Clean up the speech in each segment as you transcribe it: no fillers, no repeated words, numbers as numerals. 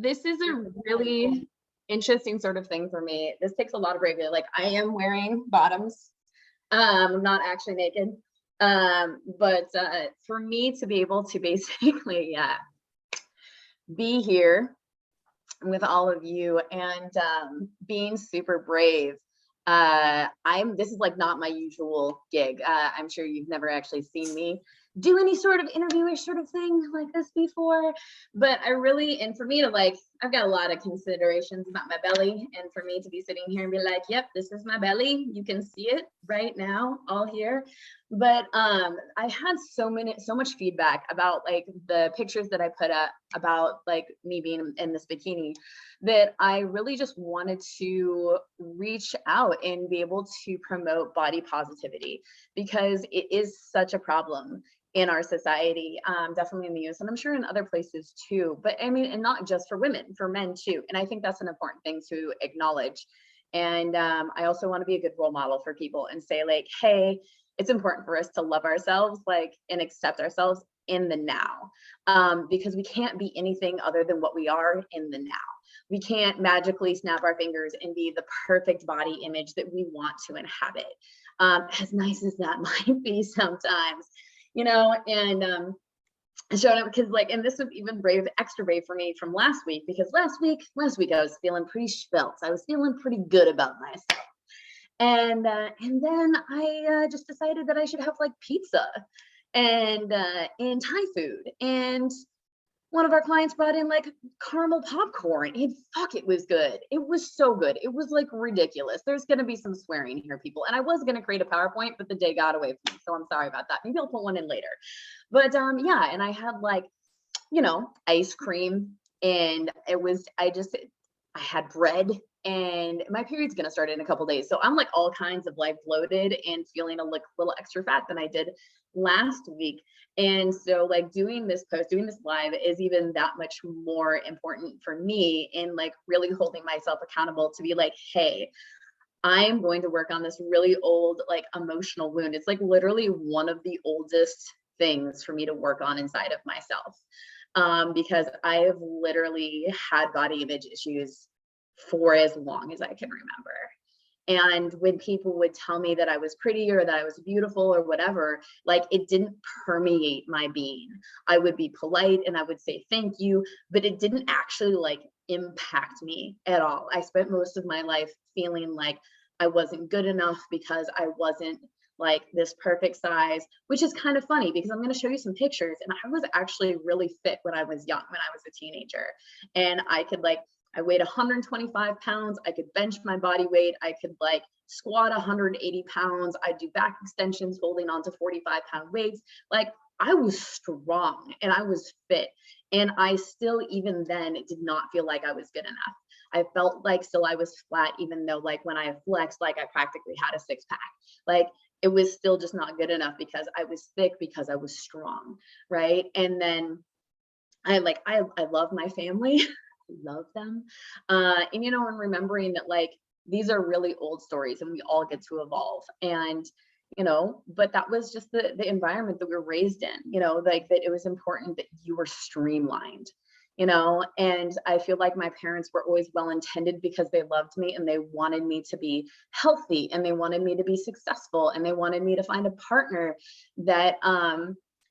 This is a really interesting sort of thing for me. This takes a lot of bravery. Like, I am wearing bottoms. I'm not actually naked. But for me to be able to basically be here with all of you and being super brave. This is like not my usual gig. I'm sure you've never actually seen me do any sort of interviewish sort of thing like this before, but and for me to I've got a lot of considerations about my belly, and for me to be sitting here and be like, yep, this is my belly, you can see it right now all here. But I had so much feedback about like the pictures that I put up about like me being in this bikini, that I really just wanted to reach out and be able to promote body positivity, because it is such a problem in our society, definitely in the US, and I'm sure in other places too. But I mean, and not just for women, for men too. And I think that's an important thing to acknowledge. And I also want to be a good role model for people and say like, hey, it's important for us to love ourselves, like, and accept ourselves in the now, because we can't be anything other than what we are in the now. We can't magically snap our fingers and be the perfect body image that we want to inhabit, as nice as that might be sometimes. And showing up, because and this was even extra brave for me from last week, because last week I was feeling pretty svelte. I was feeling pretty good about myself. And then I just decided that I should have like pizza and Thai food. And one of our clients brought in like caramel popcorn, and fuck, it was good. It was so good. It was like ridiculous. There's going to be some swearing here, people. And I was going to create a PowerPoint, but the day got away from me. So I'm sorry about that. Maybe I'll put one in later. But yeah, and I had like, ice cream, and I had bread, and my period's going to start in a couple days. So I'm like all kinds of like bloated and feeling a little extra fat than I did last week. And so like doing this live is even that much more important for me in like really holding myself accountable to be like, hey, I'm going to work on this really old, like emotional wound. It's like literally one of the oldest things for me to work on inside of myself. Because I have literally had body image issues for as long as I can remember. And when people would tell me that I was pretty or that I was beautiful or whatever, like it didn't permeate my being. I would be polite and I would say thank you, but it didn't actually like impact me at all. I spent most of my life feeling like I wasn't good enough because I wasn't like this perfect size, which is kind of funny because I'm going to show you some pictures. And I was actually really fit when I was young, when I was a teenager. And I weighed 125 pounds. I could bench my body weight. I could like squat 180 pounds. I'd do back extensions holding on to 45-pound weights. Like I was strong and I was fit. And I still, even then, did not feel like I was good enough. I felt like still I was flat, even though like when I flexed, like I practically had a 6-pack. Like it was still just not good enough because I was thick, because I was strong, right? And then I love my family. Love them. And remembering that like these are really old stories and we all get to evolve. And but that was just the environment that we were raised in, like that it was important that you were streamlined, and I feel like my parents were always well-intended because they loved me and they wanted me to be healthy and they wanted me to be successful and they wanted me to find a partner that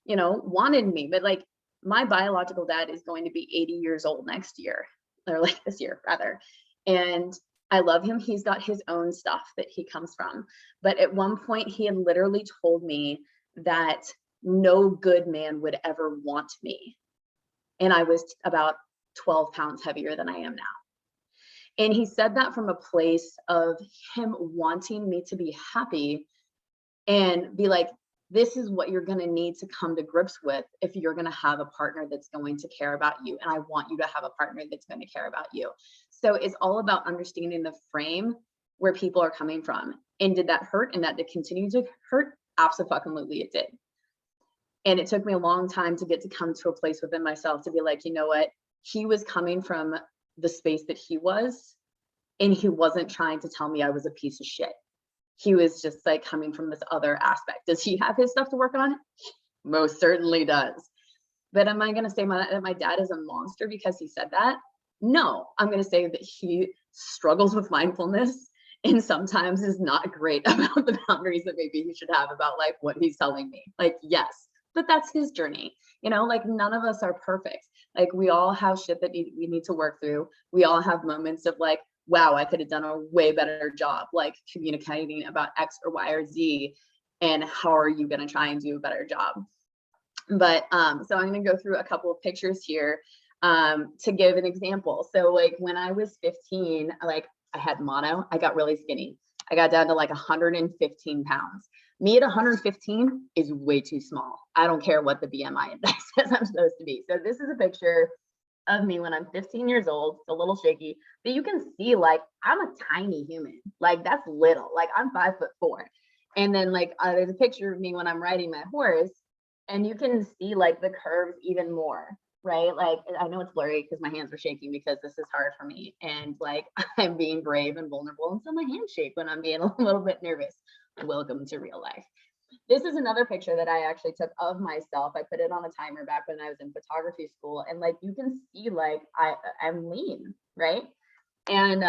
wanted me. But like my biological dad is going to be 80 years old next year, or like this year rather. And I love him. He's got his own stuff that he comes from. But at one point he had literally told me that no good man would ever want me. And I was about 12 pounds heavier than I am now. And he said that from a place of him wanting me to be happy and be like, this is what you're going to need to come to grips with if you're going to have a partner that's going to care about you. And I want you to have a partner that's going to care about you. So it's all about understanding the frame where people are coming from. And did that hurt? And that did continue to hurt? Absolutely, it did. And it took me a long time to get to come to a place within myself to be like, you know what? He was coming from the space that he was, and he wasn't trying to tell me I was a piece of shit. He was just like coming from this other aspect. Does he have his stuff to work on? Most certainly does. But am I going to say that my dad is a monster because he said that? No, I'm going to say that he struggles with mindfulness and sometimes is not great about the boundaries that maybe he should have about like what he's telling me. Like, yes, but that's his journey. You know, like none of us are perfect. Like we all have shit that we need to work through. We all have moments of like, wow, I could have done a way better job, like communicating about X or Y or Z. And how are you going to try and do a better job? But so I'm going to go through a couple of pictures here to give an example. So like when I was 15, like I had mono, I got really skinny. I got down to like 115 pounds. Me at 115 is way too small. I don't care what the BMI index says I'm supposed to be. So this is a picture of me when I'm 15 years old. It's a little shaky, but you can see like I'm a tiny human. Like that's little. Like I'm 5'4". And then like there's a picture of me when I'm riding my horse, and you can see like the curves even more, right? Like I know it's blurry because my hands are shaking because this is hard for me, and like I'm being brave and vulnerable, and so my hands shake when I'm being a little bit nervous. Welcome to real life. This is another picture that I actually took of myself. I put it on a timer back when I was in photography school, and like you can see like I'm lean, right? And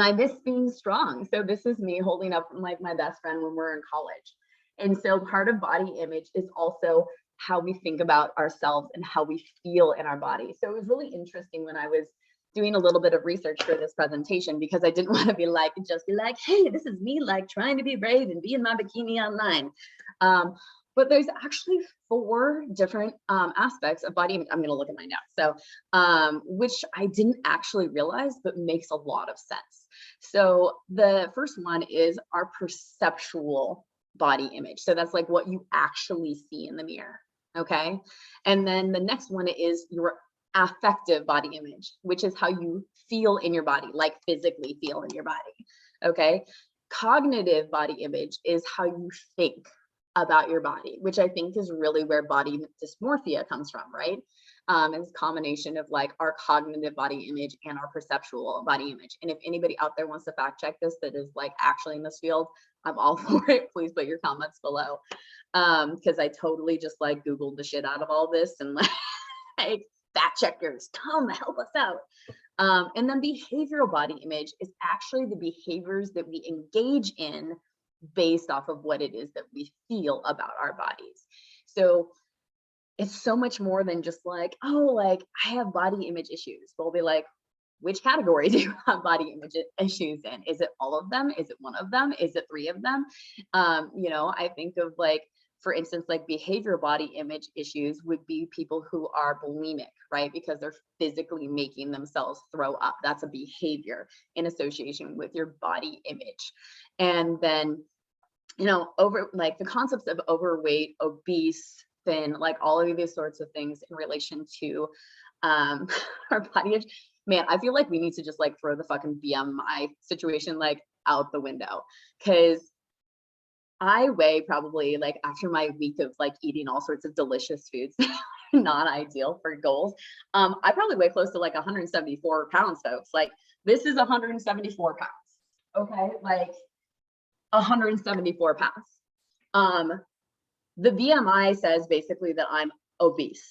I miss being strong. So this is me holding up like my best friend when we're in college. And so part of body image is also how we think about ourselves and how we feel in our body. So it was really interesting when I was doing a little bit of research for this presentation, because I didn't want to be like, hey, this is me like trying to be brave and be in my bikini online. But there's actually 4 different aspects of body image. I'm going to look at my notes. So, which I didn't actually realize, but makes a lot of sense. So the first one is our perceptual body image. So that's like what you actually see in the mirror. Okay. And then the next one is your affective body image, which is how you feel in your body, like physically feel in your body. Okay. Cognitive body image is how you think about your body, which I think is really where body dysmorphia comes from, right? It's a combination of like our cognitive body image and our perceptual body image. And if anybody out there wants to fact check this, that is like actually in this field, I'm all for it. Please put your comments below. Because I totally just like Googled the shit out of all this, and like fact checkers, come help us out. And then behavioral body image is actually the behaviors that we engage in based off of what it is that we feel about our bodies. So it's so much more than just like, oh, like I have body image issues. We'll be like, which category do you have body image issues in? Is it all of them? Is it one of them? Is it 3 of them? You know, I think of like, for instance, like behavioral body image issues would be people who are bulimic, right? Because they're physically making themselves throw up. That's a behavior in association with your body image. And then, you know, over like the concepts of overweight, obese, thin, like all of these sorts of things in relation to our body image. Man, I feel like we need to just like throw the fucking BMI situation like out the window, because I weigh probably like after my week of like eating all sorts of delicious foods, not ideal for goals. I probably weigh close to like 174 pounds, folks. Like this is 174 pounds. Okay. Like 174 pounds. The BMI says basically that I'm obese.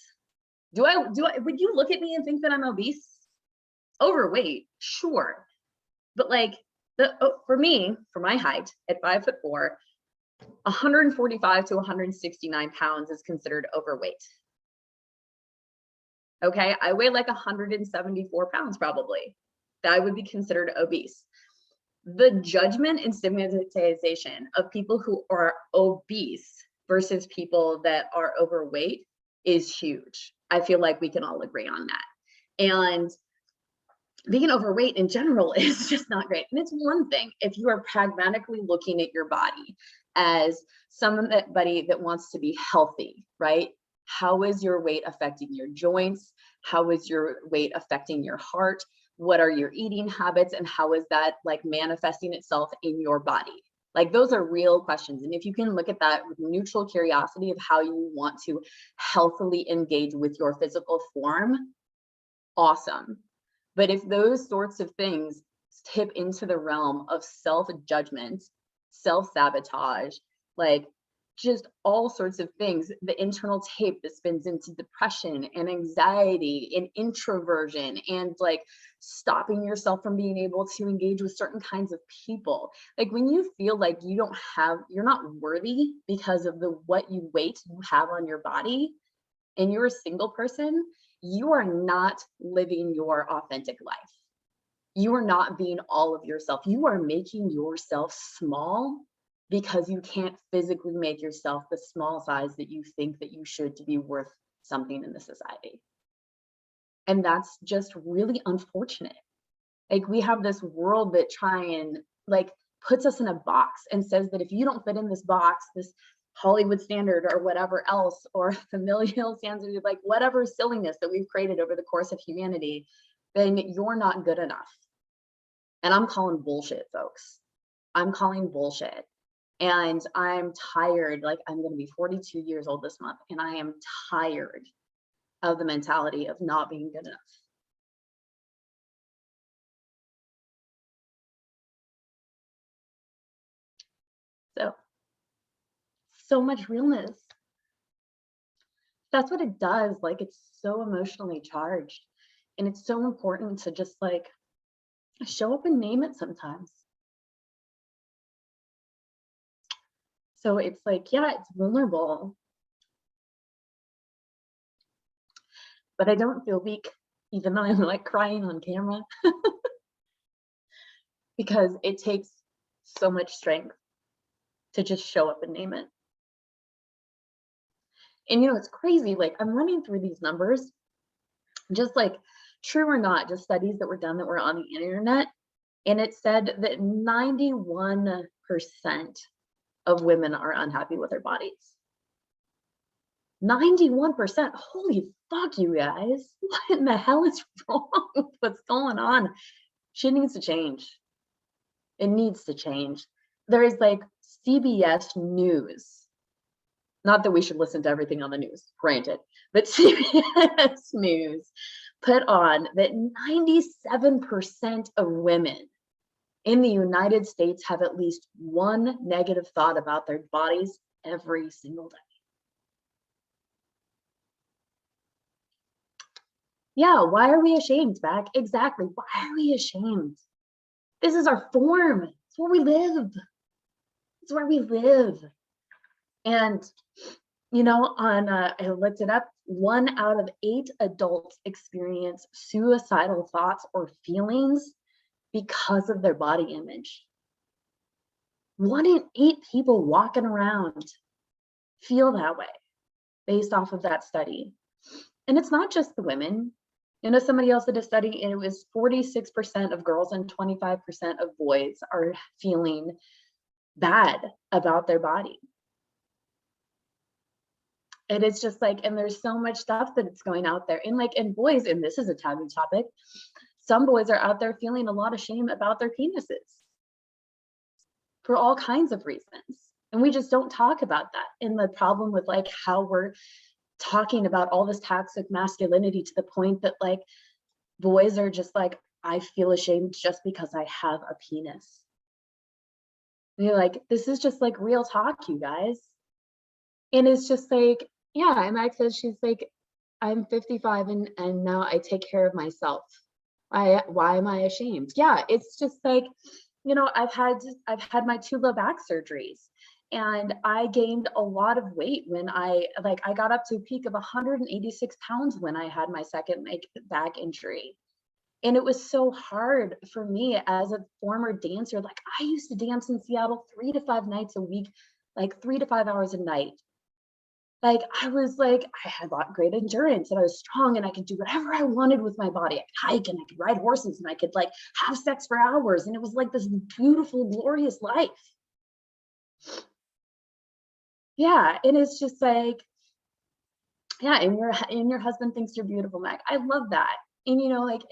Would you look at me and think that I'm obese? Overweight, sure. But like for me, for my height at 5'4", 145 to 169 pounds is considered overweight. Okay, I weigh like 174 pounds probably. That would be considered obese. The judgment and stigmatization of people who are obese versus people that are overweight is huge. I feel like we can all agree on that. And being overweight in general is just not great. And it's one thing if you are pragmatically looking at your body as somebody that wants to be healthy, right? How is your weight affecting your joints? How is your weight affecting your heart? What are your eating habits? And how is that like manifesting itself in your body? Like those are real questions. And if you can look at that with neutral curiosity of how you want to healthily engage with your physical form, awesome. But if those sorts of things tip into the realm of self-judgment, self-sabotage, like just all sorts of things, the internal tape that spins into depression and anxiety and introversion and like stopping yourself from being able to engage with certain kinds of people. Like when you feel like you're not worthy because of the weight you have on your body, and you're a single person, you are not living your authentic life. You are not being all of yourself. You are making yourself small because you can't physically make yourself the small size that you think that you should to be worth something in the society. And that's just really unfortunate. Like we have this world that try and like puts us in a box and says that if you don't fit in this box, this Hollywood standard or whatever else, or familial standard, like whatever silliness that we've created over the course of humanity, then you're not good enough. And I'm calling bullshit, folks. I'm calling bullshit. And I'm tired. Like I'm going to be 42 years old this month, and I am tired of the mentality of not being good enough. So much realness. That's what it does. Like it's so emotionally charged, and it's so important to just like show up and name it sometimes. So it's like, yeah, it's vulnerable, but I don't feel weak, even though I'm like crying on camera, because it takes so much strength to just show up and name it. And you know, it's crazy. Like I'm running through these numbers, just like true or not, just studies that were done that were on the internet. And it said that 91% of women are unhappy with their bodies. 91%. Holy fuck, you guys. What in the hell is wrong with what's going on? Shit needs to change. It needs to change. There is like CBS News. Not that we should listen to everything on the news, granted, but CBS News put on that 97% of women in the United States have at least one negative thought about their bodies every single day. Yeah, why are we ashamed, Beck? Exactly. Why are we ashamed? This is our form. It's where we live. It's where we live. And, you know, I looked it up. 1 out of 8 adults experience suicidal thoughts or feelings because of their body image. 1 in 8 people walking around feel that way based off of that study. And it's not just the women. You know, somebody else did a study, and it was 46% of girls and 25% of boys are feeling bad about their body. And it's just like, and there's so much stuff that it's going out there. And like, and boys, and this is a taboo topic, some boys are out there feeling a lot of shame about their penises for all kinds of reasons. And we just don't talk about that. And the problem with like how we're talking about all this toxic masculinity to the point that like boys are just like, I feel ashamed just because I have a penis. And you're like, this is just like real talk, you guys. And it's just like, yeah, and Max says, she's like, I'm 55 and now I take care of myself. Why am I ashamed? Yeah, it's just like, you know, I've had my 2 low back surgeries, and I gained a lot of weight when I got up to a peak of 186 pounds when I had my second like back injury. And it was so hard for me as a former dancer. Like I used to dance in Seattle 3 to 5 nights a week, like 3 to 5 hours a night. Like I was like, I had a lot great endurance, and I was strong, and I could do whatever I wanted with my body. I could hike, and I could ride horses, and I could like have sex for hours. And it was like this beautiful, glorious life. Yeah. And it's just like, yeah, and your husband thinks you're beautiful, Mac. I love that. And you know, like,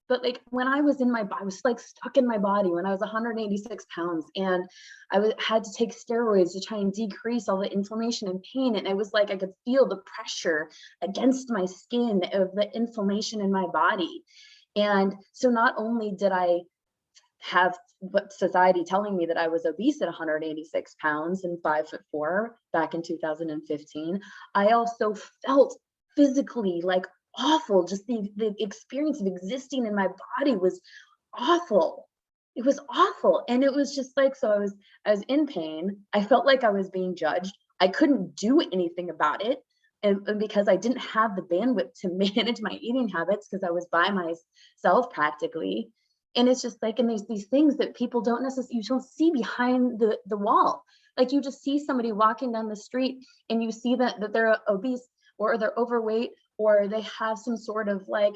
but like when I was I was like stuck in my body when I was 186 pounds, and had to take steroids to try and decrease all the inflammation and pain. And it was like I could feel the pressure against my skin of the inflammation in my body. And so not only did I have what society telling me that I was obese at 186 pounds and 5'4" back in 2015. I also felt physically like awful. Just the experience of existing in my body was awful. It was awful. And it was just like, so I was in pain. I felt like I was being judged. I couldn't do anything about it. And because I didn't have the bandwidth to manage my eating habits, because I was by myself practically. And it's just like, and there's these things that people don't necessarily, you don't see behind the wall. Like you just see somebody walking down the street and you see that they're obese or they're overweight or they have some sort of like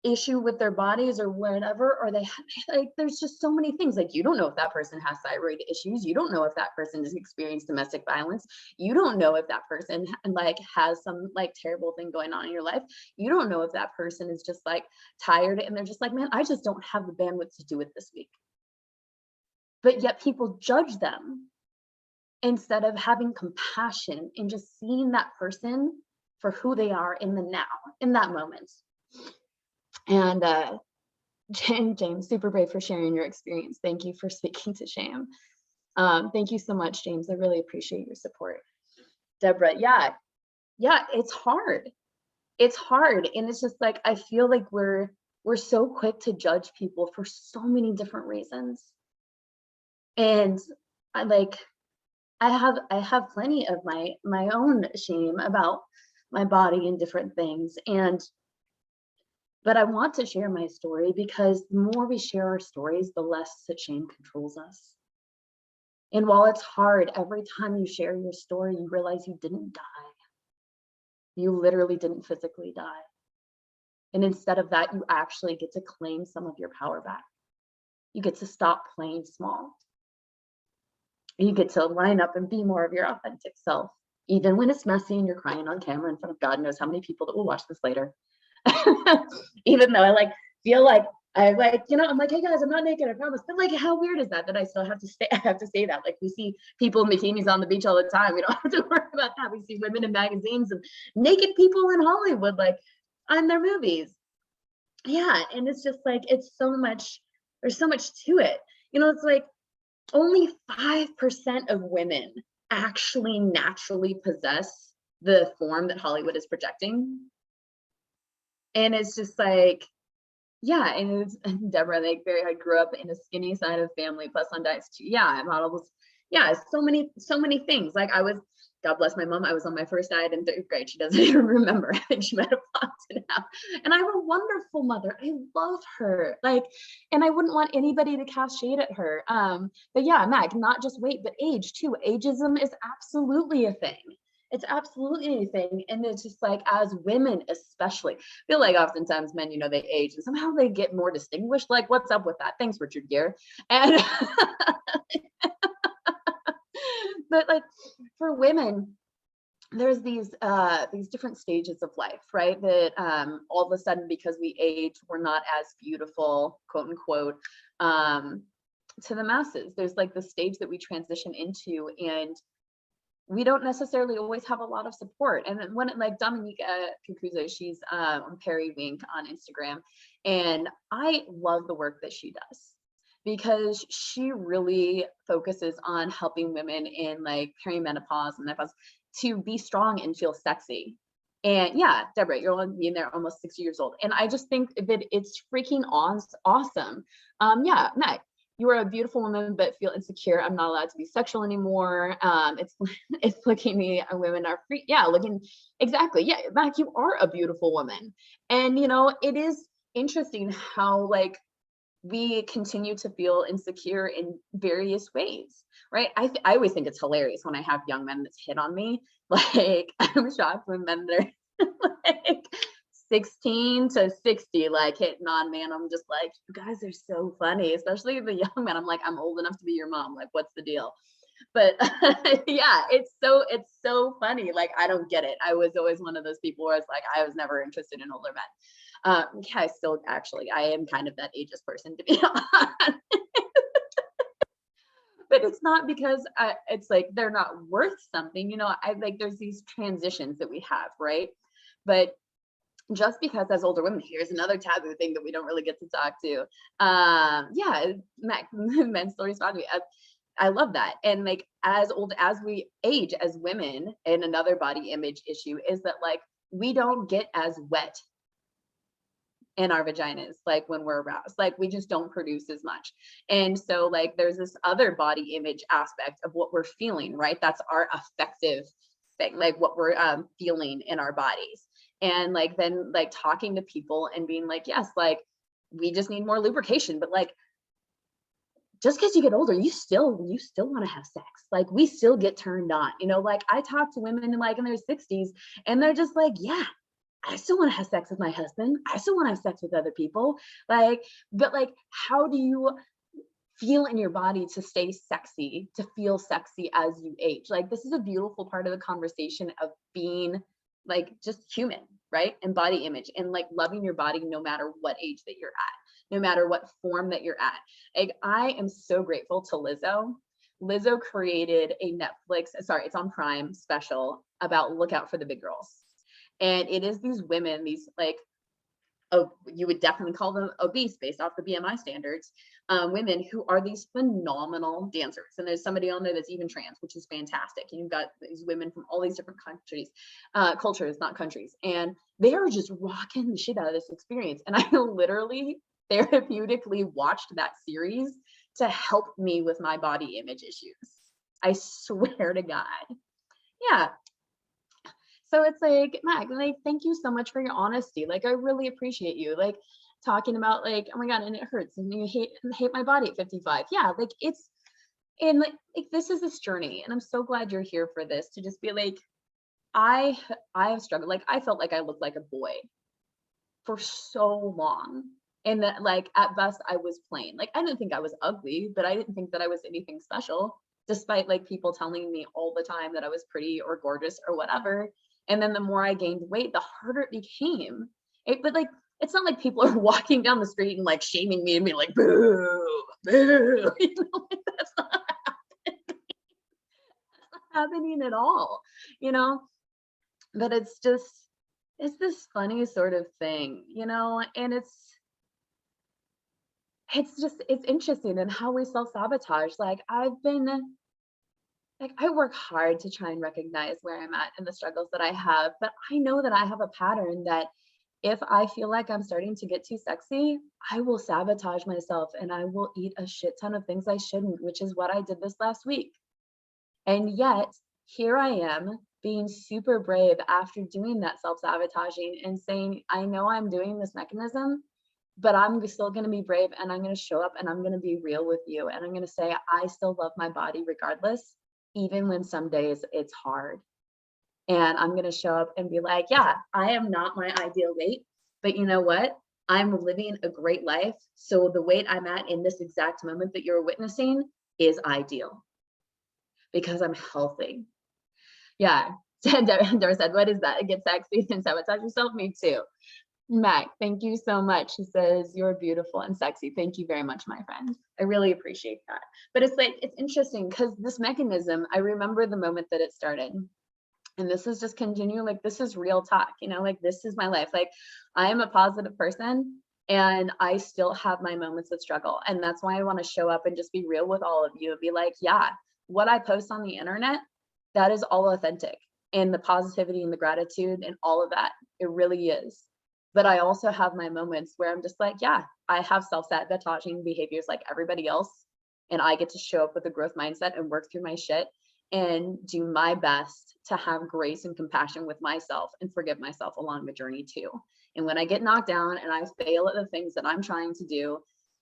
issue with their bodies or whatever, or they like, there's just so many things. Like, you don't know if that person has thyroid issues. You don't know if that person has experienced domestic violence. You don't know if that person like has some like terrible thing going on in your life. You don't know if that person is just like tired and they're just like, man, I just don't have the bandwidth to do it this week. But yet people judge them instead of having compassion and just seeing that person for who they are in the now, in that moment. And James, super brave for sharing your experience. Thank you for speaking to shame. Thank you so much, James. I really appreciate your support. Deborah, yeah, it's hard. It's hard. And it's just like, I feel like we're so quick to judge people for so many different reasons. And I have plenty of my own shame about my body and different things. But I want to share my story because the more we share our stories, the less that shame controls us. And while it's hard, every time you share your story, you realize you didn't die. You literally didn't physically die. And instead of that, you actually get to claim some of your power back. You get to stop playing small. You get to line up and be more of your authentic self, even when it's messy and you're crying on camera in front of God knows how many people that will watch this later. Even though I feel like I'm like, I'm like, hey guys, I'm not naked, I promise. But like, how weird is that I still have to say that? Like, we see people in bikinis on the beach all the time. We don't have to worry about that. We see women in magazines and naked people in Hollywood, like on their movies. Yeah. And it's just like, it's so much, there's so much to it. It's like only 5% of women actually naturally possess the form that Hollywood is projecting. And it's just like, yeah, and it's Deborah, I grew up in a skinny side of family, plus on diets too. Yeah, models. Yeah, so many things. Like God bless my mom, I was on my first diet in 3rd grade. She doesn't even remember. I think she might have popped it out. And I have a wonderful mother. I love her. And I wouldn't want anybody to cast shade at her. But yeah, Mag, not just weight, but age too. Ageism is absolutely a thing. It's absolutely anything. And it's just like, as women, especially, I feel like oftentimes men, they age and somehow they get more distinguished. Like, what's up with that? Thanks, Richard Gere. And but like for women, there's these different stages of life, right? That all of a sudden, because we age, we're not as beautiful, quote unquote, to the masses. There's like the stage that we transition into, and we don't necessarily always have a lot of support. And then when like Dominique Cucuzzo, she's on Perry Wink on Instagram, and I love the work that she does because she really focuses on helping women in like perimenopause and menopause to be strong and feel sexy. And yeah, Deborah, you're only being there almost 60 years old. And I just think that it's freaking awesome. Yeah, Meg, you are a beautiful woman, but feel insecure. I'm not allowed to be sexual anymore. It's looking me, women are free. Yeah, looking exactly. Yeah, Mac, you are a beautiful woman. And it is interesting how like we continue to feel insecure in various ways, right? I always think it's hilarious when I have young men that hit on me. Like, I'm shocked when men that are like 16 to 60 like hitting on me, and I'm just like, you guys are so funny, especially the young men. I'm like, I'm old enough to be your mom, like, what's the deal? But yeah, it's so funny. Like, I don't get it. I was always one of those people where it's like, I was never interested in older men. Yeah, I am kind of that ageist person, to be honest. But it's not because it's like they're not worth something, I like, there's these transitions that we have, right? But just because as older women, here's another taboo thing that we don't really get to talk to. Yeah, men's stories about me. I love that. And like as old as we age as women, and another body image issue is that like we don't get as wet in our vaginas like when we're aroused, like we just don't produce as much. And so like there's this other body image aspect of what we're feeling, right? That's our affective thing, like what we're feeling in our bodies. And like then like talking to people and being like, yes, like we just need more lubrication, but like just because you get older, you still want to have sex. Like we still get turned on, you know, like I talk to women like in their 60s and they're just like, yeah, I still want to have sex with my husband. I still want to have sex with other people. Like, but like, how do you feel in your body to stay sexy, to feel sexy as you age? Like, this is a beautiful part of the conversation of being like just human, right? And body image and like loving your body no matter what age that you're at, no matter what form that you're at. Like, I am so grateful to Lizzo. Lizzo created a Netflix, sorry, it's on Prime special about Look Out for the Big Girls. And it is these women, these like, oh, you would definitely call them obese based off the BMI standards, women who are these phenomenal dancers. And there's somebody on there that's even trans, which is fantastic. And you've got these women from all these different countries, cultures, not countries. And they are just rocking the shit out of this experience. And I literally therapeutically watched that series to help me with my body image issues. I swear to God. Yeah. So it's like, Mac, like, thank you so much for your honesty. Like, I really appreciate you. Like, talking about like, oh my God, and it hurts, and you hate my body at 55. Yeah, like it's, and like this is this journey, and I'm so glad you're here for this to just be like, I have struggled. Like, I felt like I looked like a boy for so long, and that like at best I was plain. Like, I didn't think I was ugly, but I didn't think that I was anything special, despite like people telling me all the time that I was pretty or gorgeous or whatever. And then the more I gained weight, the harder it became. But like, it's not like people are walking down the street and like shaming me and being like, boo, boo. You know, like, that's not happening at all, you know? But it's this funny sort of thing, you know? And it's interesting in how we self-sabotage. Like I work hard to try and recognize where I'm at and the struggles that I have, but I know that I have a pattern that if I feel like I'm starting to get too sexy, I will sabotage myself and I will eat a shit ton of things I shouldn't, which is what I did this last week. And yet, here I am being super brave after doing that self-sabotaging and saying, I know I'm doing this mechanism, but I'm still going to be brave and I'm going to show up and I'm going to be real with you. And I'm going to say, I still love my body regardless, even when some days it's hard. And I'm going to show up and be like, yeah, I am not my ideal weight, but you know what? I'm living a great life. So the weight I'm at in this exact moment that you're witnessing is ideal because I'm healthy. Yeah. Dora said, what is that? Get sexy and sabotage yourself? Me too. Mac, thank you so much. She says, you're beautiful and sexy. Thank you very much, my friend. I really appreciate that. But it's like, it's interesting because this mechanism, I remember the moment that it started. And this is just continue, like, this is real talk, you know, like, this is my life. Like, I am a positive person and I still have my moments of struggle. And that's why I want to show up and just be real with all of you and be like, yeah, what I post on the internet, that is all authentic. And the positivity and the gratitude and all of that, it really is. But I also have my moments where I'm just like, yeah, I have self-sabotaging behaviors like everybody else. And I get to show up with a growth mindset and work through my shit and do my best to have grace and compassion with myself and forgive myself along the journey too. And when I get knocked down and I fail at the things that I'm trying to do,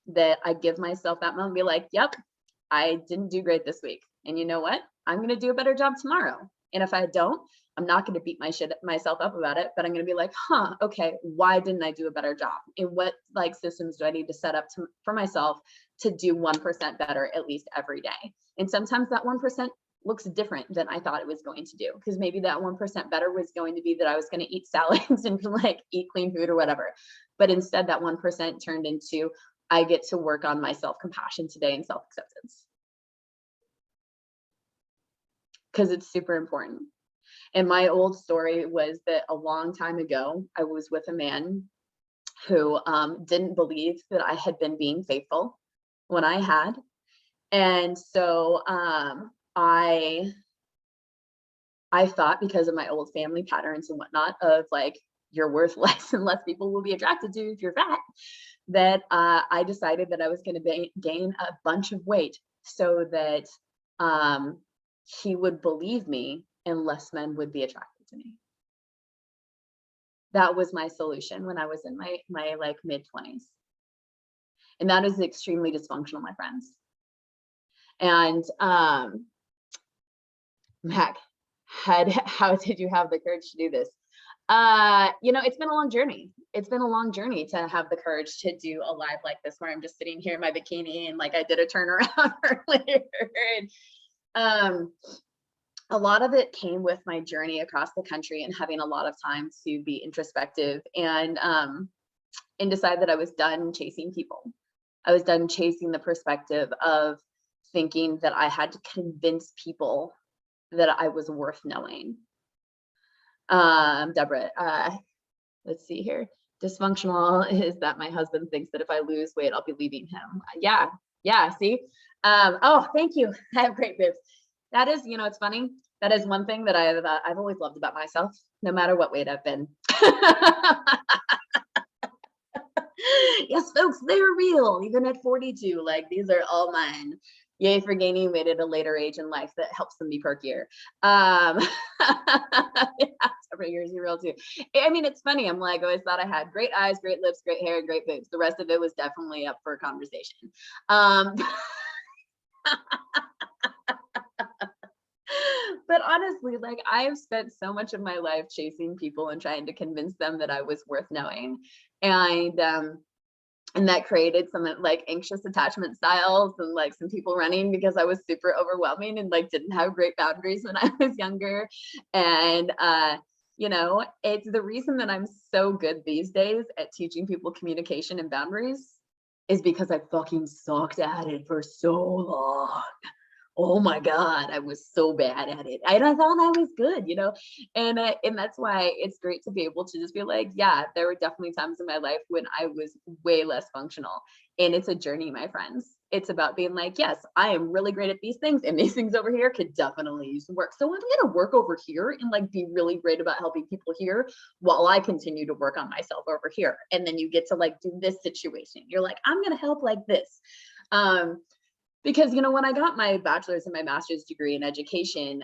that I give myself that moment and be like, yep, I didn't do great this week. And you know what? I'm going to do a better job tomorrow. And if I don't, I'm not going to beat myself up about it, but I'm going to be like, okay, why didn't I do a better job? And what like systems do I need to set up for myself to do 1% better at least every day? And sometimes that 1% looks different than I thought it was going to do, because maybe that 1% better was going to be that I was going to eat salads and like eat clean food or whatever. But instead that 1% turned into, I get to work on my self-compassion today and self-acceptance. Because it's super important. And my old story was that a long time ago, I was with a man who didn't believe that I had been being faithful when I had. And so I thought, because of my old family patterns and whatnot, of like, you're worth less and less people will be attracted to you if you're fat, that I decided that I was going to gain a bunch of weight so that he would believe me and less men would be attracted to me. That was my solution when I was in my like mid-20s. And that is extremely dysfunctional, my friends. And Mac, how did you have the courage to do this? You know, it's been a long journey. It's been a long journey to have the courage to do a live like this, where I'm just sitting here in my bikini and like I did a turnaround earlier. And, a lot of it came with my journey across the country and having a lot of time to be introspective and decide that I was done chasing people. I was done chasing the perspective of thinking that I had to convince people that I was worth knowing. Deborah, let's see here. Dysfunctional is that my husband thinks that if I lose weight, I'll be leaving him. Yeah, see? Oh, thank you. I have great boobs. That is, you know, it's funny. That is one thing that I've always loved about myself, no matter what weight I've been. Yes, folks, they're real, even at 42. Like, these are all mine. Yay for gaining weight at a later age in life that helps them be perkier. Yeah, several years, you're real too. I mean, it's funny. I'm like, I always thought I had great eyes, great lips, great hair, great boobs. The rest of it was definitely up for a conversation. But honestly, like, I've spent so much of my life chasing people and trying to convince them that I was worth knowing. And that created some like anxious attachment styles and like some people running because I was super overwhelming and like didn't have great boundaries when I was younger. And you know, it's the reason that I'm so good these days at teaching people communication and boundaries is because I fucking sucked at it for so long. Oh my God, I was so bad at it. And I thought I was good, you know? And that's why it's great to be able to just be like, yeah, there were definitely times in my life when I was way less functional. And it's a journey, my friends. It's about being like, yes, I am really great at these things, and these things over here could definitely use some work. So I'm gonna work over here and like be really great about helping people here while I continue to work on myself over here. And then you get to like do this situation. You're like, I'm gonna help like this. Because, you know, when I got my bachelor's and my master's degree in education,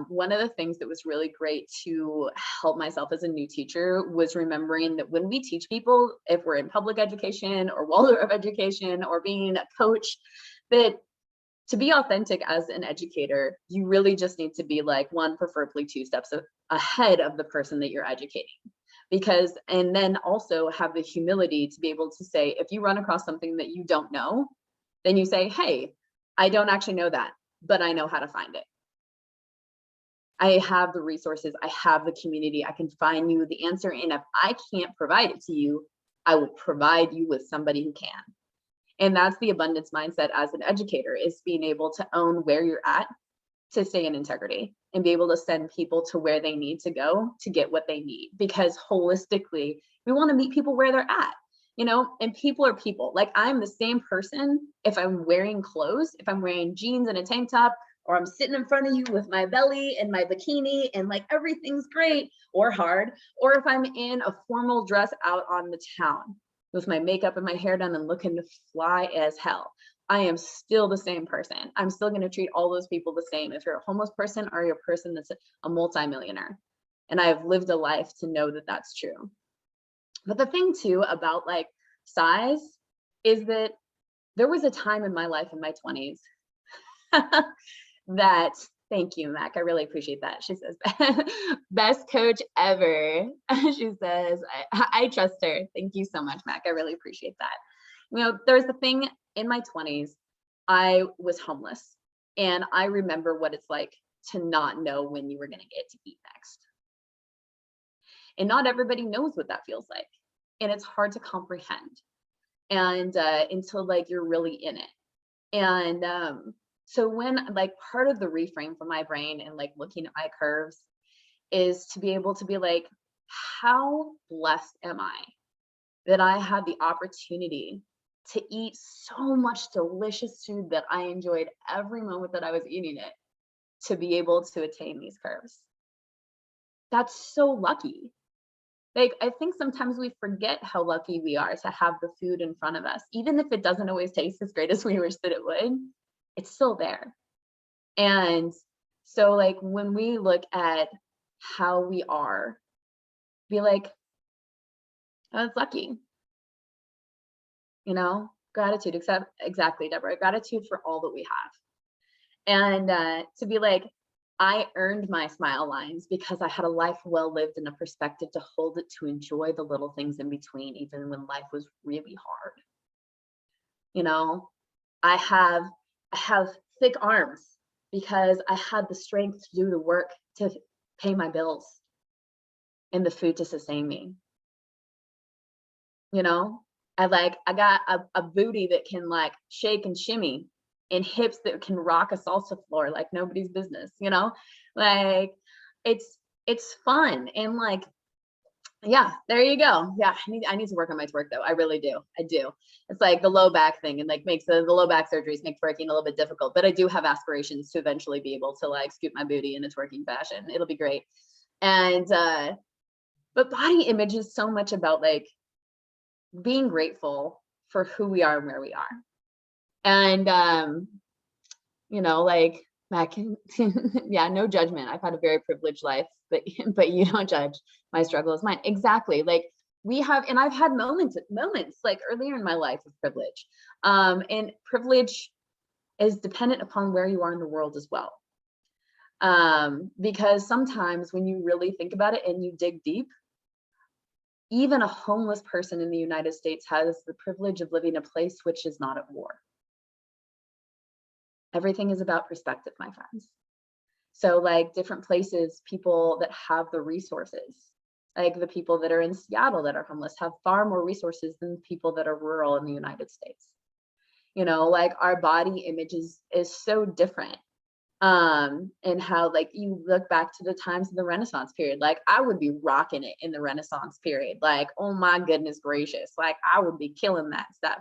one of the things that was really great to help myself as a new teacher was remembering that when we teach people, if we're in public education or Waldorf education or being a coach, that to be authentic as an educator, you really just need to be like one, preferably 2 steps ahead of the person that you're educating. Because, and then also have the humility to be able to say, if you run across something that you don't know, then you say, hey, I don't actually know that, but I know how to find it. I have the resources, I have the community, I can find you the answer. And if I can't provide it to you, I will provide you with somebody who can. And that's the abundance mindset as an educator, is being able to own where you're at, to stay in integrity and be able to send people to where they need to go to get what they need. Because holistically, we want to meet people where they're at. You know, and people are people. Like, I'm the same person if I'm wearing clothes, if I'm wearing jeans and a tank top, or I'm sitting in front of you with my belly and my bikini and like everything's great or hard, or if I'm in a formal dress out on the town with my makeup and my hair done and looking to fly as hell. I am still the same person. I'm still going to treat all those people the same if you're a homeless person or you're a person that's a multimillionaire. And I've lived a life to know that that's true. But the thing too about like size is that there was a time in my life in my 20s that, thank you, Mac, I really appreciate that. She says, best coach ever. She says, I trust her. Thank you so much, Mac. I really appreciate that. You know, there's the thing in my 20s, I was homeless. And I remember what it's like to not know when you were going to get to eat next. And not everybody knows what that feels like. And it's hard to comprehend. And until like you're really in it. And so when like part of the reframe for my brain and like looking at my curves is to be able to be like, how blessed am I that I had the opportunity to eat so much delicious food that I enjoyed every moment that I was eating it, to be able to attain these curves. That's so lucky. Like, I think sometimes we forget how lucky we are to have the food in front of us. Even if it doesn't always taste as great as we wish that it would, it's still there. And so like when we look at how we are, be like, oh, it's lucky, gratitude, except exactly, Deborah, gratitude for all that we have. And to be like, I earned my smile lines because I had a life well lived and a perspective to hold it, to enjoy the little things in between, even when life was really hard. I have thick arms because I had the strength to do the work to pay my bills and the food to sustain me. I got a booty that can like shake and shimmy, and hips that can rock a salsa floor like nobody's business, like it's fun. And like, yeah, there you go. Yeah, I need to work on my twerk though. I really do. I do. It's like the low back thing, and like makes the low back surgeries make twerking a little bit difficult, but I do have aspirations to eventually be able to like scoop my booty in a twerking fashion. It'll be great. And but body image is so much about like being grateful for who we are and where we are. And like Mac, yeah, no judgment. I've had a very privileged life, but you don't judge. My struggle is mine. Exactly. Like and I've had moments like earlier in my life of privilege. And privilege is dependent upon where you are in the world as well. Because sometimes when you really think about it and you dig deep, even a homeless person in the United States has the privilege of living in a place which is not at war. Everything is about perspective, my friends. So like different places, people that have the resources, like the people that are in Seattle that are homeless, have far more resources than people that are rural in the United States. Like our body image is so different. And how like you look back to the times of the Renaissance period, like I would be rocking it in the Renaissance period, like, oh my goodness gracious, like I would be killing that stuff,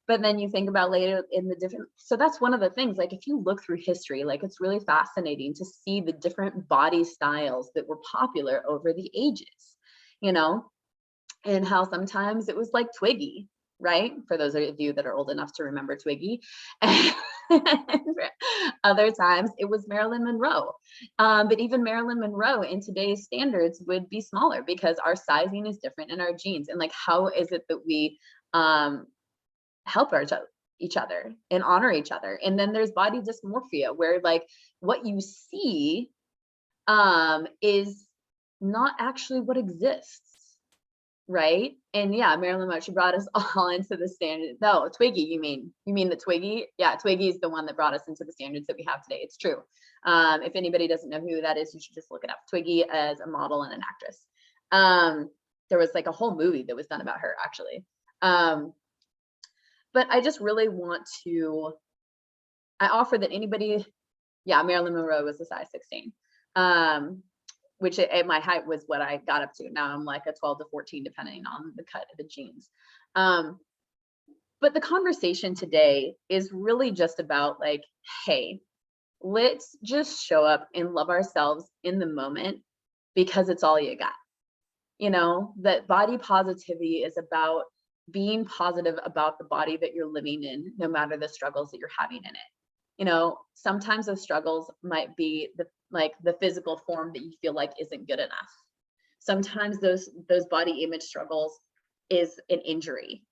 but then you think about later in the different, so that's one of the things, like if you look through history, like it's really fascinating to see the different body styles that were popular over the ages, and how sometimes it was like Twiggy, right? For those of you that are old enough to remember Twiggy. Other times it was Marilyn Monroe. But even Marilyn Monroe in today's standards would be smaller because our sizing is different in our genes. And like, how is it that we help each other and honor each other? And then there's body dysmorphia, where like what you see is not actually what exists. Right. And yeah, Marilyn Monroe, she brought us all into the standard. No, Twiggy, you mean the Twiggy? Yeah, Twiggy is the one that brought us into the standards that we have today. It's true. If anybody doesn't know who that is, you should just look it up. Twiggy as a model and an actress. There was like a whole movie that was done about her, actually. But I just really want to, I offer that anybody, yeah, Marilyn Monroe was a size 16. Which at my height was what I got up to. Now I'm like a 12 to 14, depending on the cut of the jeans. But the conversation today is really just about like, hey, let's just show up and love ourselves in the moment, because it's all you got. That body positivity is about being positive about the body that you're living in, no matter the struggles that you're having in it. Sometimes those struggles might be the physical form that you feel like isn't good enough. Sometimes those body image struggles is an injury.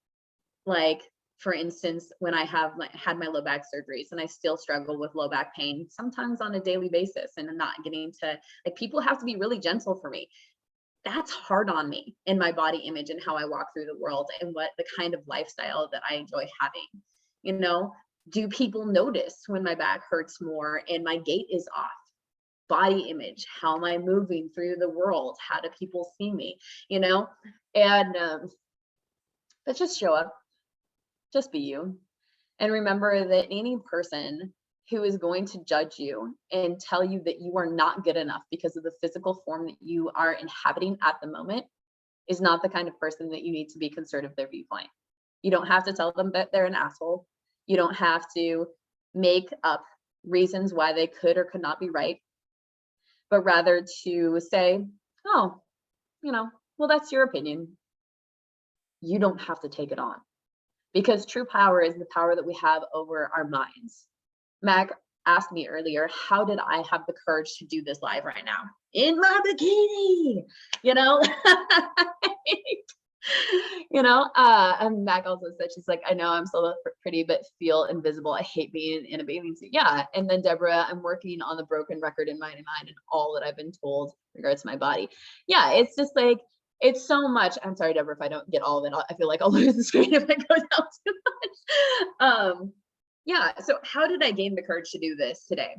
Like for instance, when I had my low back surgeries, and I still struggle with low back pain sometimes on a daily basis, and I'm not getting to, like, people have to be really gentle for me. That's hard on me in my body image and how I walk through the world and what the kind of lifestyle that I enjoy having. Do people notice when my back hurts more and my gait is off? Body image, how am I moving through the world? How do people see me? And but just show up, just be you, and remember that any person who is going to judge you and tell you that you are not good enough because of the physical form that you are inhabiting at the moment is not the kind of person that you need to be concerned with their viewpoint. You don't have to tell them that they're an asshole. You don't have to make up reasons why they could or could not be right, but rather to say, oh, well, that's your opinion. You don't have to take it on, because true power is the power that we have over our minds. Mac asked me earlier, how did I have the courage to do this live right now in my bikini? And Mac also said, she's like, I know I'm so pretty, but feel invisible. I hate being in a bathing suit. Yeah. And then Deborah, I'm working on the broken record in my mind and all that I've been told in regards to my body. Yeah. It's just like, it's so much. I'm sorry, Deborah, if I don't get all of it, I feel like I'll lose the screen if it goes out too much. Yeah. So how did I gain the courage to do this today?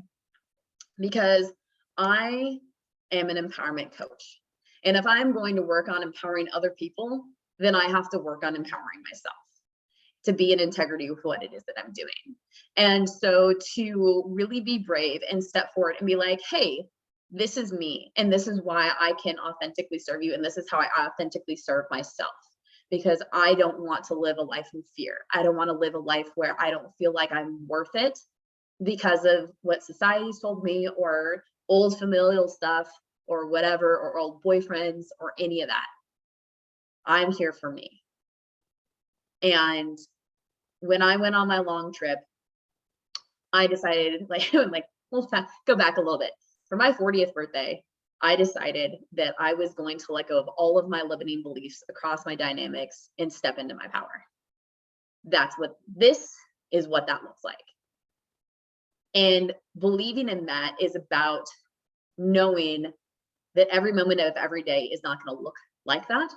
Because I am an empowerment coach. And if I'm going to work on empowering other people, then I have to work on empowering myself to be in integrity with what it is that I'm doing. And so to really be brave and step forward and be like, hey, this is me, and this is why I can authentically serve you, and this is how I authentically serve myself, because I don't want to live a life in fear. I don't want to live a life where I don't feel like I'm worth it because of what society's told me, or old familial stuff, or whatever, or old boyfriends, or any of that. I'm here for me. And when I went on my long trip, I decided, we'll go back a little bit. For my 40th birthday, I decided that I was going to let go of all of my limiting beliefs across my dynamics and step into my power. This is what that looks like. And believing in that is about knowing that every moment of every day is not going to look like that.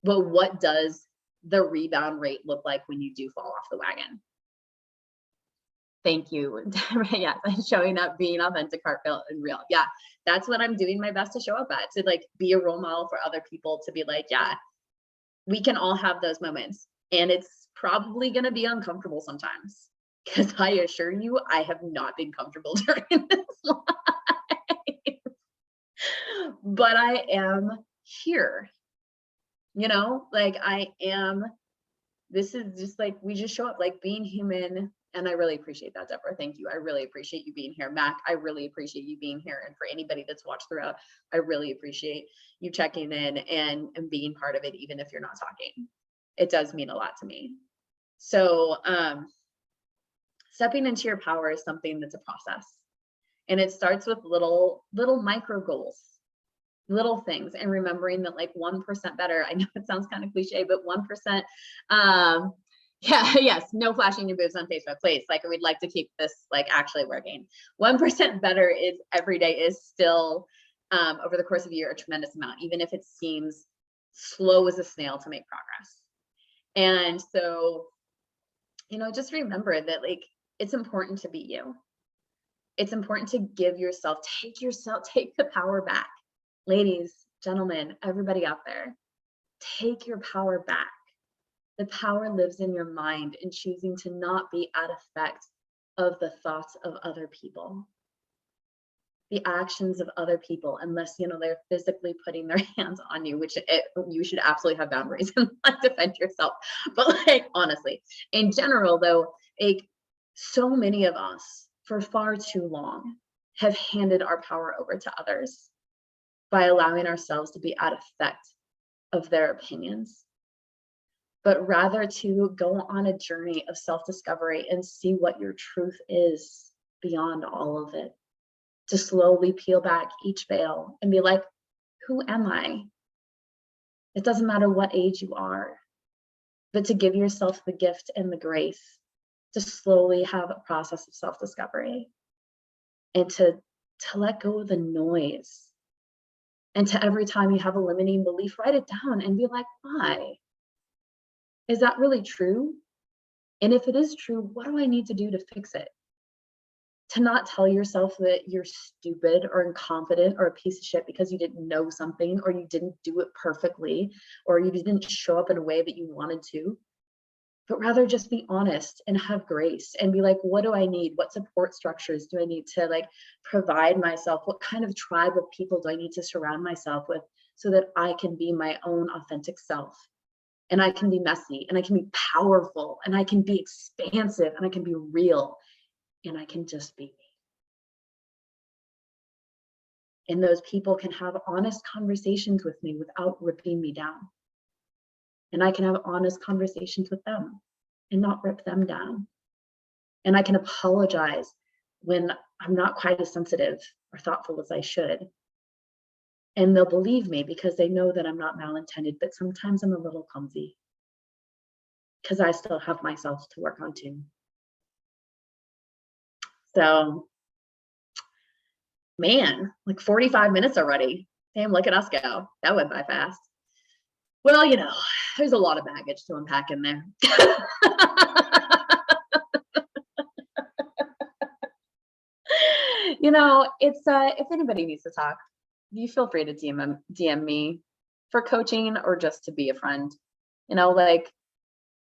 But what does the rebound rate look like when you do fall off the wagon? Thank you. Yeah, showing up, being authentic, heartfelt, and real. Yeah, that's what I'm doing my best to show up at, to be a role model for other people, to be like, yeah, we can all have those moments. And it's probably going to be uncomfortable sometimes, because I assure you, I have not been comfortable during this life. But I am here, I am. This is just we just show up, being human. And I really appreciate that, Deborah. Thank you. I really appreciate you being here. Mac, I really appreciate you being here. And for anybody that's watched throughout, I really appreciate you checking in and being part of it, even if you're not talking. It does mean a lot to me. So stepping into your power is something that's a process. And it starts with little micro goals, little things, and remembering that 1% better. I know it sounds kind of cliche, but 1%, yes, no flashing your boobs on Facebook, please. We'd like to keep this actually working. 1% better is every day is still, over the course of a year, a tremendous amount, even if it seems slow as a snail to make progress. And so, just remember that it's important to be you. It's important to give yourself, take the power back. Ladies, gentlemen, everybody out there, take your power back. The power lives in your mind, in choosing to not be at effect of the thoughts of other people, the actions of other people, unless they're physically putting their hands on you, which you should absolutely have boundaries and defend yourself. But honestly, in general though, so many of us for far too long have handed our power over to others by allowing ourselves to be at effect of their opinions, but rather to go on a journey of self-discovery and see what your truth is beyond all of it, to slowly peel back each veil and be like, who am I? It doesn't matter what age you are, but to give yourself the gift and the grace to slowly have a process of self-discovery, and to let go of the noise. And to every time you have a limiting belief, write it down and be like, why? Is that really true? And if it is true, what do I need to do to fix it? To not tell yourself that you're stupid or incompetent or a piece of shit because you didn't know something, or you didn't do it perfectly, or you didn't show up in a way that you wanted to. but rather just be honest and have grace and be like, what do I need? What support structures do I need to like provide myself? What kind of tribe of people do I need to surround myself with so that I can be my own authentic self? And I can be messy, and I can be powerful, and I can be expansive, and I can be real, and I can just be me. And those people can have honest conversations with me without ripping me down. And I can have honest conversations with them and not rip them down. And I can apologize when I'm not quite as sensitive or thoughtful as I should. And they'll believe me because they know that I'm not malintended, but sometimes I'm a little clumsy because I still have myself to work on too. So, man, like 45 minutes already. Damn, look at us go. That went by fast. Well, you know, there's a lot of baggage to unpack in there. You know, it's if anybody needs to talk, you feel free to DM me for coaching or just to be a friend. You know, like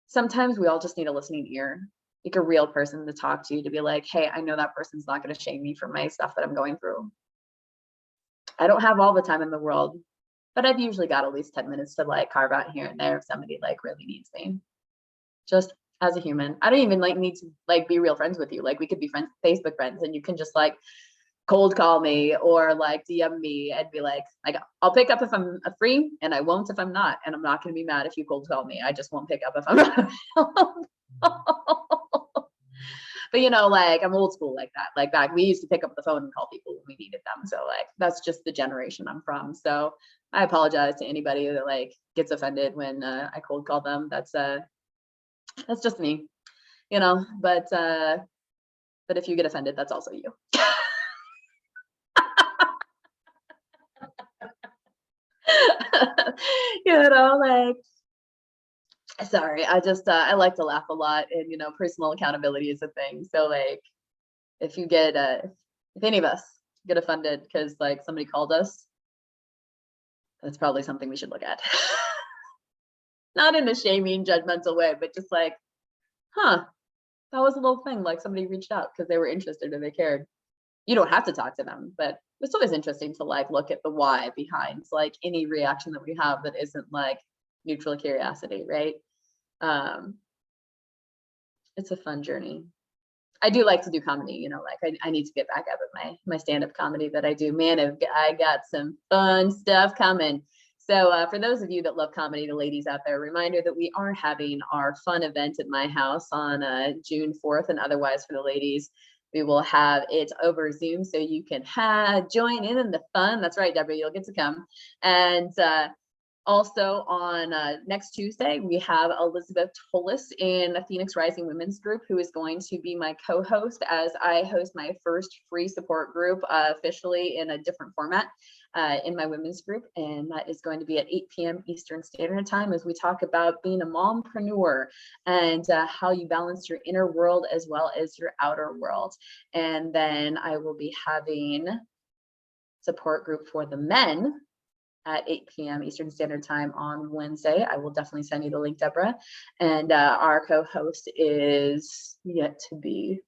sometimes we all just need a listening ear, like a real person to talk to be like, hey, I know that person's not going to shame me for my stuff that I'm going through. I don't have all the time in the world, but I've usually got at least 10 minutes to like carve out here and there if somebody like really needs me. Just as a human. I don't even like need to like be real friends with you. Like we could be friends, Facebook friends, and you can just like cold call me or like DM me and be like I'll pick up if I'm free and I won't if I'm not. And I'm not going to be mad if you cold call me. I just won't pick up if I'm not. But you know, like I'm old school like that. Like back, we used to pick up the phone and call people when we needed them. So like that's just the generation I'm from. So I apologize to anybody that like gets offended when I cold call them. That's just me, you know. But if you get offended, that's also you. You know, like, sorry, I just I like to laugh a lot, and you know, personal accountability is a thing. So like if you get if any of us get offended because like somebody called us, that's probably something we should look at. Not in a shaming, judgmental way, but just like, huh, that was a little thing. Like somebody reached out because they were interested or they cared. You don't have to talk to them, but it's always interesting to like look at the why behind like any reaction that we have that isn't like neutral curiosity, right? It's a fun journey. I do like to do comedy, you know, like I need to get back up at my stand-up comedy that I do. Man, I got some fun stuff coming. So for those of you that love comedy, the ladies out there, reminder that we are having our fun event at my house on June 4th, and otherwise for the ladies, we will have it over Zoom, so you can join in the fun. That's right, Deborah, you'll get to come. And also on next Tuesday, we have Elizabeth Tolis in the Phoenix Rising Women's Group, who is going to be my co-host as I host my first free support group officially in a different format in my women's group. And that is going to be at 8 p.m. Eastern Standard Time as we talk about being a mompreneur and how you balance your inner world as well as your outer world. And then I will be having support group for the men at 8 p.m. Eastern Standard Time on Wednesday. I will definitely send you the link, Deborah. And our co-host is yet to be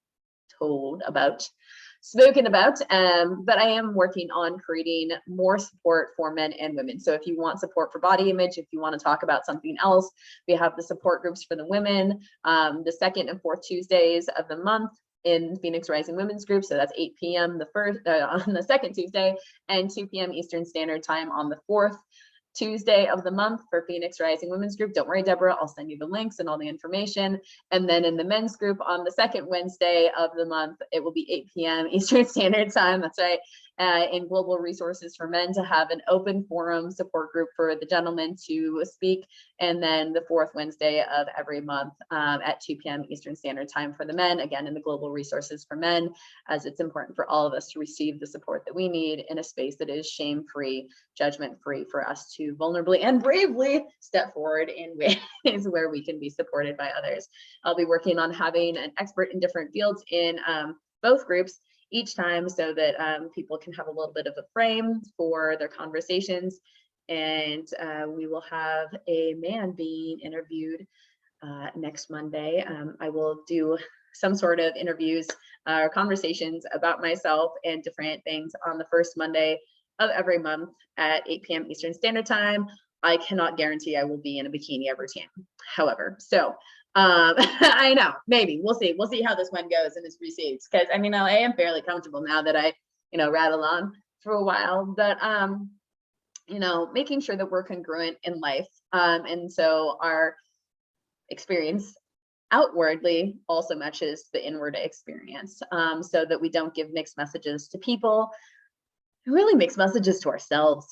spoken about. But I am working on creating more support for men and women. So if you want support for body image, if you want to talk about something else, we have the support groups for the women, the second and fourth Tuesdays of the month in Phoenix Rising Women's Group. So that's 8 p.m. on the second Tuesday and 2 p.m. Eastern Standard Time on the fourth Tuesday of the month for Phoenix Rising Women's Group. Don't worry, Deborah, I'll send you the links and all the information. And then in the men's group on the second Wednesday of the month, it will be 8 p.m. Eastern Standard Time. That's right. In Global Resources for Men, to have an open forum support group for the gentlemen to speak. And then the fourth Wednesday of every month at 2 p.m. Eastern Standard Time for the men, again in the Global Resources for Men, as it's important for all of us to receive the support that we need in a space that is shame-free, judgment-free, for us to vulnerably and bravely step forward in ways where we can be supported by others. I'll be working on having an expert in different fields in both groups each time, so that people can have a little bit of a frame for their conversations. And we will have a man being interviewed next Monday. I will do some sort of interviews or conversations about myself and different things on the first Monday of every month at 8 p.m. Eastern Standard Time. I cannot guarantee I will be in a bikini every time, however. So I know, maybe we'll see. We'll see how this one goes and is received. Because I mean, I am fairly comfortable now that I, rattle on for a while. But making sure that we're congruent in life, and so our experience outwardly also matches the inward experience, so that we don't give mixed messages to people, really mixed messages to ourselves,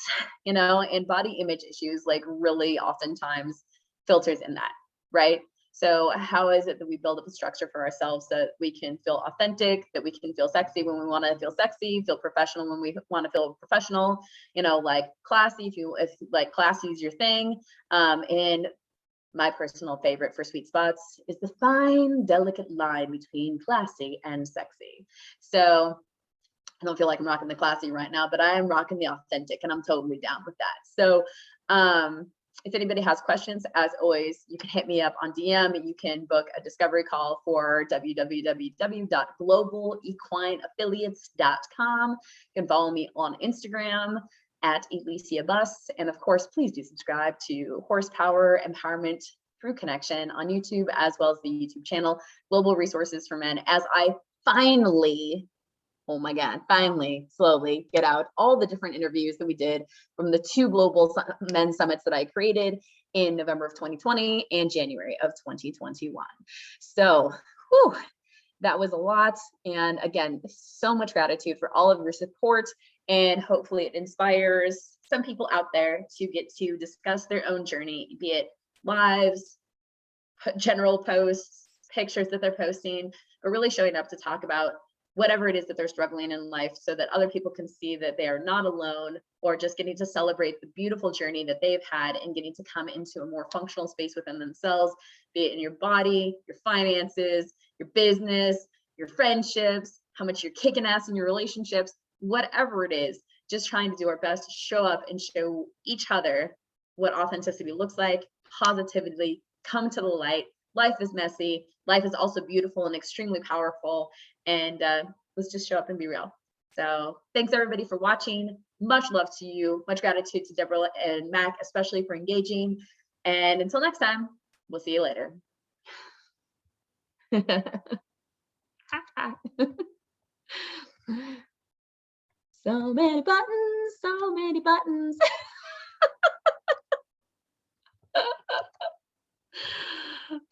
and body image issues like really oftentimes filters in that, right? So how is it that we build up a structure for ourselves so that we can feel authentic, that we can feel sexy when we want to feel sexy, feel professional when we want to feel professional, like classy if like classy is your thing. And my personal favorite for sweet spots is the fine, delicate line between classy and sexy. So I don't feel like I'm rocking the classy right now, but I am rocking the authentic, and I'm totally down with that. So if anybody has questions, as always, you can hit me up on DM. You can book a discovery call for www.globalequineaffiliates.com. You can follow me on Instagram at Elysia Buss. And of course, please do subscribe to Horsepower Empowerment Through Connection on YouTube, as well as the YouTube channel, Global Resources for Men, as I finally, oh my God, finally, slowly get out all the different interviews that we did from the 2 global men's summits that I created in November of 2020 and January of 2021. So, that was a lot. And again, so much gratitude for all of your support. And hopefully it inspires some people out there to get to discuss their own journey, be it lives, general posts, pictures that they're posting, or really showing up to talk about whatever it is that they're struggling in life, so that other people can see that they are not alone, or just getting to celebrate the beautiful journey that they've had and getting to come into a more functional space within themselves, be it in your body, your finances, your business, your friendships, how much you're kicking ass in your relationships, whatever it is, just trying to do our best to show up and show each other what authenticity looks like, positively, come to the light. Life is messy. Life is also beautiful and extremely powerful. And let's just show up and be real. So thanks everybody for watching. Much love to you. Much gratitude to Deborah and Mac, especially for engaging. And until next time, we'll see you later. So many buttons, so many buttons.